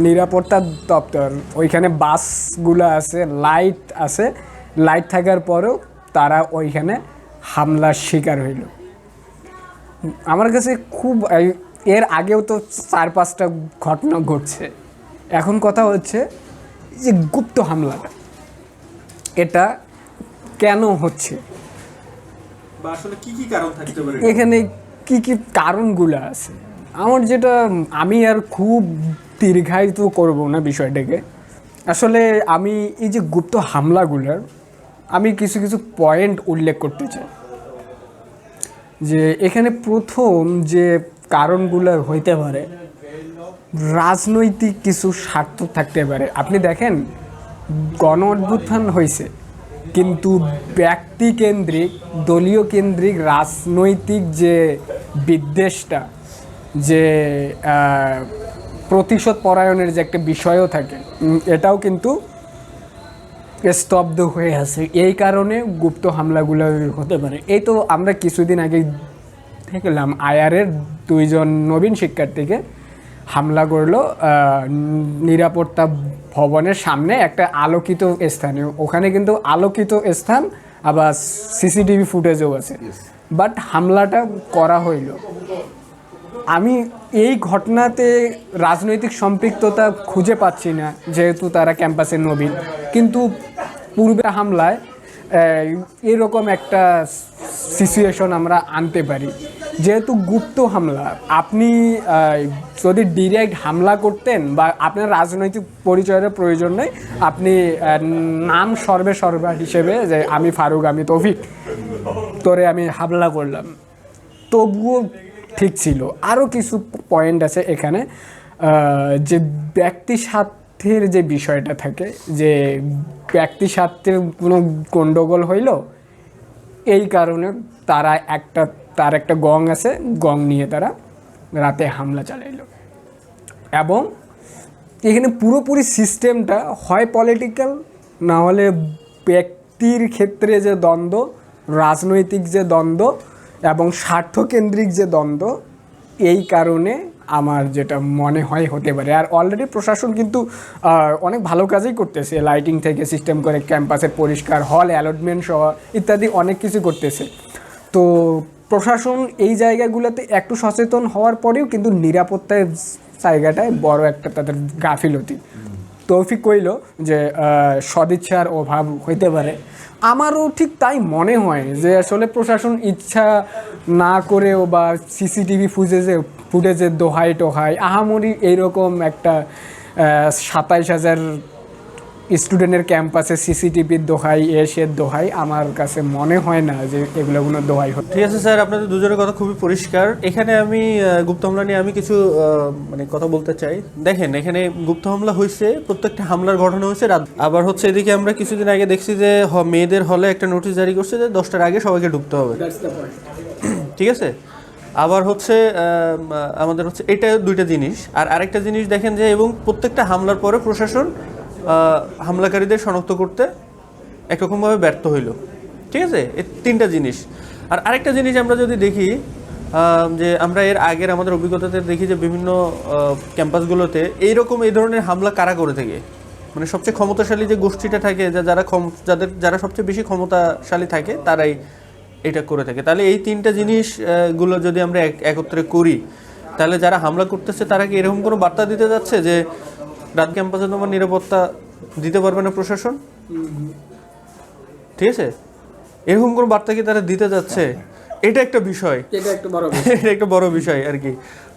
নিরাপত্তা দপ্তর, ওইখানে বাসগুলো আছে, লাইট থাকার পরেও তারা ওইখানে হামলার শিকার হইল। আমার কাছে খুব, এর আগেও তো 4-5টা ঘটনা ঘটছে। এখন কথা হচ্ছে যে গুপ্ত হামলাটা এটা কেন হচ্ছে, বা আসলে কি কি কারণ থাকতে পারে, এখানে কি কি কারণগুলো আছে। আমার যেটা, আমি আর খুব দীর্ঘায়িত করব না বিষয়টাকে। আসলে আমি এই যে গুপ্ত হামলাগুলোর আমি কিছু কিছু পয়েন্ট উল্লেখ করতে চাই। যে এখানে প্রথম যে কারণগুলো হইতে পারে, রাজনৈতিক কিছু স্বার্থ থাকতে পারে। আপনি দেখেন গণ অভ্যুত্থান হয়েছে, কিন্তু ব্যক্তিকেন্দ্রিক দলীয় কেন্দ্রিক রাজনৈতিক যে বিদ্বেষটা, যে প্রতিশোধ পরায়ণের যে একটা বিষয়ও থাকে, এটাও কিন্তু স্তব্ধ হয়ে আছে। এই কারণে গুপ্ত হামলাগুলো হতে পারে। এই তো আমরা কিছুদিন আগে দেখলাম আয়ারের 2 জন নবীন শিক্ষার্থীকে হামলা করলো নিরাপত্তা ভবনের সামনে একটা আলোকিত স্থানে। ওখানে কিন্তু আলোকিত স্থান, আবার সিসিটিভি ফুটেজও আছে, বাট হামলাটা করা হইল। আমি এই ঘটনাতে রাজনৈতিক সম্পৃক্ততা খুঁজে পাচ্ছি না, যেহেতু তারা ক্যাম্পাসের নবীন, কিন্তু পূর্বে হামলায় এরকম একটা সিচুয়েশন আমরা আনতে পারি। যেহেতু গুপ্ত হামলা, আপনি যদি ডিরেক্ট হামলা করতেন বা আপনার রাজনৈতিক পরিচয়ের প্রয়োজন নেই, আপনি নাম সর্বা হিসেবে যে আমি ফারুক, আমি তৌফিক, তোরে আমি হামলা করলাম, তবুও ঠিক ছিল। আরও কিছু পয়েন্ট আছে এখানে, যে ব্যক্তি স্বার্থের যে বিষয়টা থাকে, যে ব্যক্তি স্বার্থের কোনো গণ্ডগোল হইল, এই কারণে তারা তার একটা গং আছে, গং নিয়ে তারা রাতে হামলা চালাইল। এবং এখানে পুরোপুরি সিস্টেমটা হয় পলিটিক্যাল, না হলে ব্যক্তির ক্ষেত্রে যে দ্বন্দ্ব, রাজনৈতিক যে দ্বন্দ্ব এবং স্বার্থকেন্দ্রিক যে দ্বন্দ্ব, এই কারণে আমার যেটা মনে হয় হতে পারে। আর অলরেডি প্রশাসন কিন্তু অনেক ভালো কাজই করতেছে, লাইটিং থেকে সিস্টেম করে ক্যাম্পাসের পরিষ্কার, হল অ্যালটমেন্ট সহ ইত্যাদি অনেক কিছু করতেছে। তো প্রশাসন এই জায়গাগুলোতে একটু সচেতন হওয়ার পরেও কিন্তু নিরাপত্তার জায়গাটায় বড় একটা তাদের গাফিলতি। তৌফিক কইল যে সদিচ্ছার অভাব হইতে পারে, আমারও ঠিক তাই মনে হয় যে আসলে প্রশাসন ইচ্ছা না করেও বা সিসিটিভি ফুটেজের দোহাই টোহাই আহামরি এইরকম একটা 27,000 স্টুডেন্টের ক্যাম্পাসে সিসিটিভির দোহাই, এসের দোহাই, আমার কাছে মনে হয় না যে এগুলো কোনো দোহাই হচ্ছে। ঠিক আছে স্যার, আপনাদের দুজনের কথা খুবই পরিষ্কার। এখানে আমি গুপ্ত হামলা নিয়ে আমি কিছু মানে কথা বলতে চাই। দেখেন, এখানে গুপ্ত হামলা হয়েছে, প্রত্যেকটা হামলার ঘটনা হয়েছে রাত। আবার হচ্ছে এদিকে আমরা কিছুদিন আগে দেখছি যে মেয়েদের হলে একটা নোটিশ জারি করছে যে 10টার আগে সবাইকে ঢুকতে হবে। ঠিক আছে, আবার হচ্ছে আমাদের হচ্ছে এটা 2টা জিনিস। আর আরেকটা জিনিস দেখেন যে, এবং প্রত্যেকটা হামলার পরে প্রশাসন হামলাকারীদের শনাক্ত করতে একরকমভাবে ব্যর্থ হইল। ঠিক আছে, এই 3টা জিনিস। আর আরেকটা জিনিস আমরা যদি দেখি, যে আমরা এর আগের আমাদের অভিজ্ঞতাতে দেখি যে বিভিন্ন ক্যাম্পাসগুলোতে এই ধরনের হামলা কারা করে থাকে, মানে সবচেয়ে ক্ষমতাশালী যে গোষ্ঠীটা থাকে, যারা সবচেয়ে বেশি ক্ষমতাশালী থাকে, তারাই এটা করে থাকে। তাহলে এই 3টা জিনিসগুলো যদি আমরা একত্রে করি, তাহলে যারা হামলা করতেছে তারা কি এরকম কোনো বার্তা দিতে যাচ্ছে যে রাত ক্যাম্পাসে তোমার নিরাপত্তা দিতে পারবে না প্রশাসন? ঠিক আছে, এরকম কোনো বার্তা কি তারা দিতে যাচ্ছে? এটা একটা বিষয়, এটা একটা বড় বিষয় আর কি।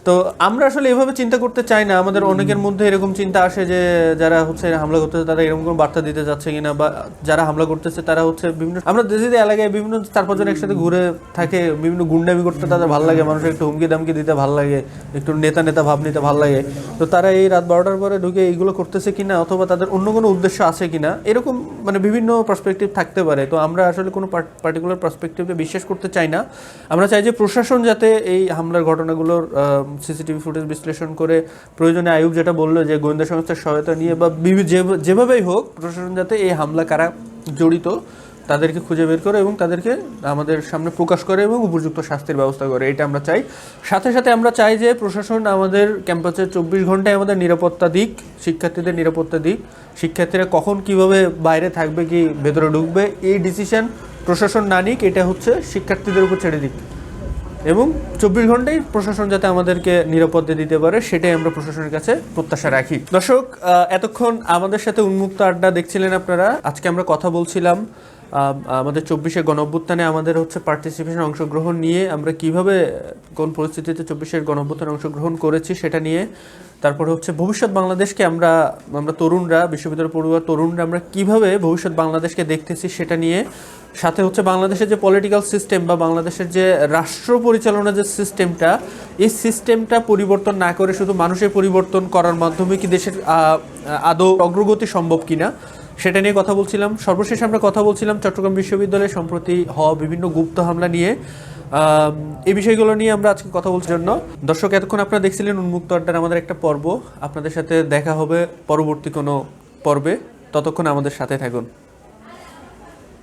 তো আমরা আসলে এভাবে চিন্তা করতে চাই না। আমাদের অনেকের মধ্যে এরকম চিন্তা আসে যে যারা হচ্ছে হামলা করতেছে তারা এরকম কোনো বার্তা দিতে যাচ্ছে কিনা, বা যারা হামলা করতেছে তারা হচ্ছে বিভিন্ন, আমরা দেশে এলাকায় বিভিন্ন 4-5 জন একসাথে ঘুরে থাকে, বিভিন্ন গুন্ডামি করতে তাদের ভালো লাগে, মানুষের একটু হুমকি দামকি দিতে ভালো লাগে, একটু নেতা ভাব নিতে ভালো লাগে। তো তারা এই রাত 12টার পরে ঢুকে এইগুলো করতেছে কিনা, অথবা তাদের অন্য কোনো উদ্দেশ্য আছে কিনা, এরকম মানে বিভিন্ন পার্সপেক্টিভ থাকতে পারে। তো আমরা আসলে কোনো পার্টিকুলার পার্সপেক্টিভে বিশ্বাস করতে চাই না। আমরা চাই যে প্রশাসন যাতে এই হামলার ঘটনাগুলোর সিসিটিভি ফুটেজ বিশ্লেষণ করে, প্রয়োজনে আয়ুব যেটা বললো যে গোয়েন্দা সংস্থার সহায়তা নিয়ে বা যেভাবেই হোক, প্রশাসন যাতে এই হামলা কারা জড়িত তাদেরকে খুঁজে বের করে এবং তাদেরকে আমাদের সামনে প্রকাশ করে এবং উপযুক্ত শাস্তির ব্যবস্থা করে, এটা আমরা চাই। সাথে সাথে আমরা চাই যে প্রশাসন আমাদের ক্যাম্পাসে 24 ঘন্টায় আমাদের নিরাপত্তা দিক, শিক্ষার্থীদের নিরাপত্তা দিক। শিক্ষার্থীরা কখন কিভাবে বাইরে থাকবে, কি ভেতরে ঢুকবে, এই ডিসিশন প্রশাসন না নিক, এটা হচ্ছে শিক্ষার্থীদের উপর ছেড়ে দিক। এবং 24 ঘন্টায় প্রশাসন যাতে আমাদেরকে নিরাপত্তা দিতে পারে, সেটাই আমরা প্রশাসনের কাছে প্রত্যাশা রাখি। দর্শক, এতক্ষণ আমাদের সাথে উন্মুক্ত আড্ডা দেখছিলেন আপনারা। আজকে আমরা কথা বলছিলাম আমাদের 24শে গণঅভ্যুত্থানে আমাদের হচ্ছে পার্টিসিপেশন, অংশগ্রহণ নিয়ে, আমরা কিভাবে কোন পরিস্থিতিতে 24শে গণঅভ্যুত্থানে অংশগ্রহণ করেছি সেটা নিয়ে। তারপরে হচ্ছে ভবিষ্যৎ বাংলাদেশকে আমরা তরুণরা, বিশ্ববিদ্যালয় পড়ুয়া তরুণরা আমরা কিভাবে ভবিষ্যৎ বাংলাদেশকে দেখতেছি সেটা নিয়ে। সাথে হচ্ছে বাংলাদেশের যে পলিটিক্যাল সিস্টেম বা বাংলাদেশের যে রাষ্ট্র পরিচালনার যে সিস্টেমটা, এই সিস্টেমটা পরিবর্তন না করে শুধু মানুষের পরিবর্তন করার মাধ্যমে কি দেশের আদৌ অগ্রগতি সম্ভব কিনা, সেটা নিয়ে কথা বলছিলাম। সর্বশেষ আমরা কথা বলছিলাম চট্টগ্রাম বিশ্ববিদ্যালয়ে সম্প্রতি হওয়া বিভিন্ন গুপ্ত হামলা নিয়ে। এই বিষয়গুলো নিয়ে আমরা আজকে কথা বলছি জন্য। দর্শক, এতক্ষণ আপনারা দেখছিলেন উন্মুক্ত আড্ডার আমাদের একটা পর্ব। আপনাদের সাথে দেখা হবে পরবর্তী কোনো পর্বে, ততক্ষণ আমাদের সাথে থাকুন।